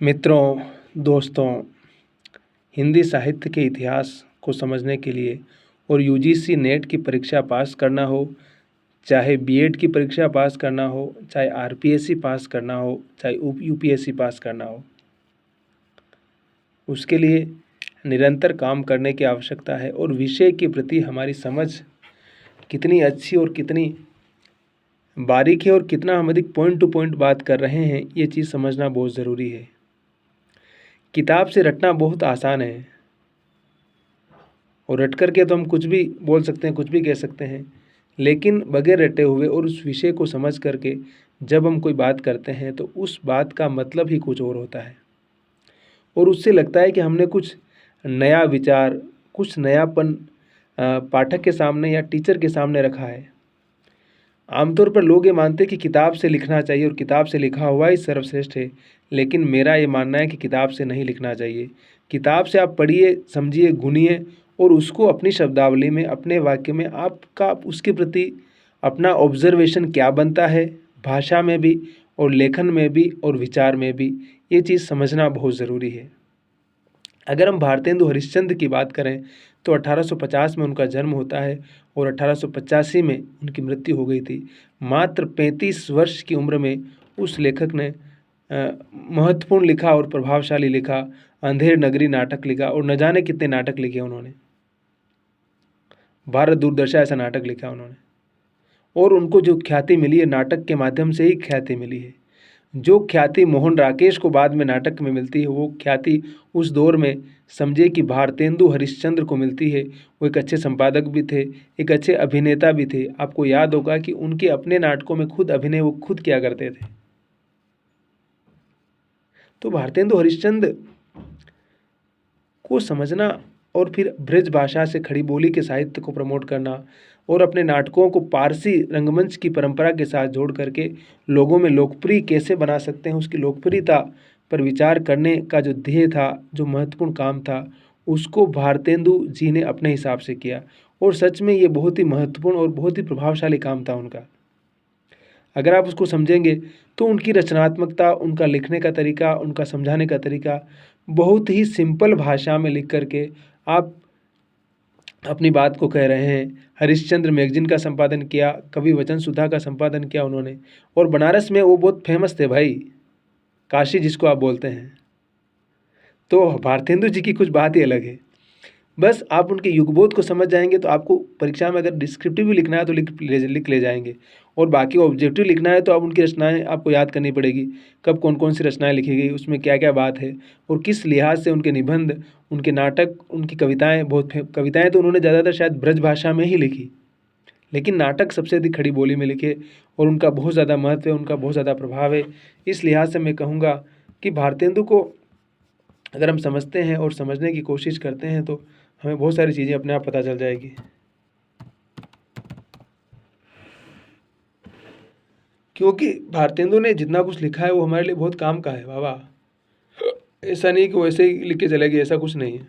मित्रों, दोस्तों, हिंदी साहित्य के इतिहास को समझने के लिए और यूजीसी नेट की परीक्षा पास करना हो, चाहे बीएड की परीक्षा पास करना हो, चाहे आरपीएससी पास करना हो, चाहे यूपीएससी पास करना हो, उसके लिए निरंतर काम करने की आवश्यकता है। और विषय के प्रति हमारी समझ कितनी अच्छी और कितनी बारीक है और कितना हम अधिक पॉइंट टू पॉइंट बात कर रहे हैं, ये चीज़ समझना बहुत ज़रूरी है। किताब से रटना बहुत आसान है और रट करके तो हम कुछ भी बोल सकते हैं, कुछ भी कह सकते हैं, लेकिन बगैर रटे हुए और उस विषय को समझ करके जब हम कोई बात करते हैं तो उस बात का मतलब ही कुछ और होता है और उससे लगता है कि हमने कुछ नया विचार, कुछ नयापन पाठक के सामने या टीचर के सामने रखा है। आमतौर पर लोग ये मानते हैं कि किताब से लिखना चाहिए और किताब से लिखा हुआ ही सर्वश्रेष्ठ है, लेकिन मेरा ये मानना है कि किताब से नहीं लिखना चाहिए। किताब से आप पढ़िए, समझिए, गुनिए और उसको अपनी शब्दावली में, अपने वाक्य में आपका उसके प्रति अपना ऑब्जर्वेशन क्या बनता है, भाषा में भी और लेखन में भी और विचार में भी, ये चीज़ समझना बहुत ज़रूरी है। अगर हम भारतेंदु हरिश्चंद्र की बात करें तो 1850 में उनका जन्म होता है और 1885 में उनकी मृत्यु हो गई थी। मात्र 35 वर्ष की उम्र में उस लेखक ने महत्वपूर्ण लिखा और प्रभावशाली लिखा, अंधेर नगरी नाटक लिखा और न जाने कितने नाटक लिखे उन्होंने। भारत दूरदर्शन ऐसा नाटक लिखा उन्होंने और उनको जो ख्याति मिली है, नाटक के माध्यम से ही ख्याति मिली है। जो ख्याति मोहन राकेश को बाद में नाटक में मिलती है, वो ख्याति उस दौर में समझे कि भारतेंदु हरिश्चंद्र को मिलती है। वो एक अच्छे संपादक भी थे, एक अच्छे अभिनेता भी थे। आपको याद होगा कि उनके अपने नाटकों में खुद अभिनय वो खुद किया करते थे। तो भारतेंदु हरिश्चंद्र को समझना और फिर ब्रज भाषा से खड़ी बोली के साहित्य को प्रमोट करना और अपने नाटकों को पारसी रंगमंच की परंपरा के साथ जोड़ करके लोगों में लोकप्रिय कैसे बना सकते हैं, उसकी लोकप्रियता पर विचार करने का जो ध्येय था, जो महत्वपूर्ण काम था, उसको भारतेंदु जी ने अपने हिसाब से किया और सच में ये बहुत ही महत्वपूर्ण और बहुत ही प्रभावशाली काम था उनका। अगर आप उसको समझेंगे तो उनकी रचनात्मकता, उनका लिखने का तरीका, उनका समझाने का तरीका, बहुत ही सिंपल भाषा में लिख करके आप अपनी बात को कह रहे हैं। हरिश्चंद्र मैगजीन का संपादन किया, कवि वचन सुधा का संपादन किया उन्होंने और बनारस में वो बहुत फेमस थे भाई, काशी जिसको आप बोलते हैं। तो भारतेंदु जी की कुछ बात ही अलग है। बस आप उनके युगबोध को समझ जाएंगे तो आपको परीक्षा में अगर डिस्क्रिप्टिव भी लिखना है तो लिख ले जाएंगे और बाकी ऑब्जेक्टिव लिखना है तो आप उनकी रचनाएं आपको याद करनी पड़ेगी, कब कौन कौन सी रचनाएं लिखी गई, उसमें क्या क्या बात है और किस लिहाज से उनके निबंध, उनके नाटक, उनकी कविताएं, कविताएं तो उन्होंने ज़्यादातर शायद ब्रज भाषा में ही लिखी, लेकिन नाटक सबसे अधिक खड़ी बोली में लिखे और उनका बहुत ज़्यादा महत्व है, उनका बहुत ज़्यादा प्रभाव है। इस लिहाज से मैं कहूँगा कि भारतेंदु को अगर हम समझते हैं और समझने की कोशिश करते हैं तो हमें बहुत सारी चीज़ें अपने आप पता चल जाएगी। क्योंकि भारतेंदु ने जितना कुछ लिखा है वो हमारे लिए बहुत काम का है बाबा। ऐसा नहीं कि वैसे ही लिख के चले गए, ऐसा कुछ नहीं है।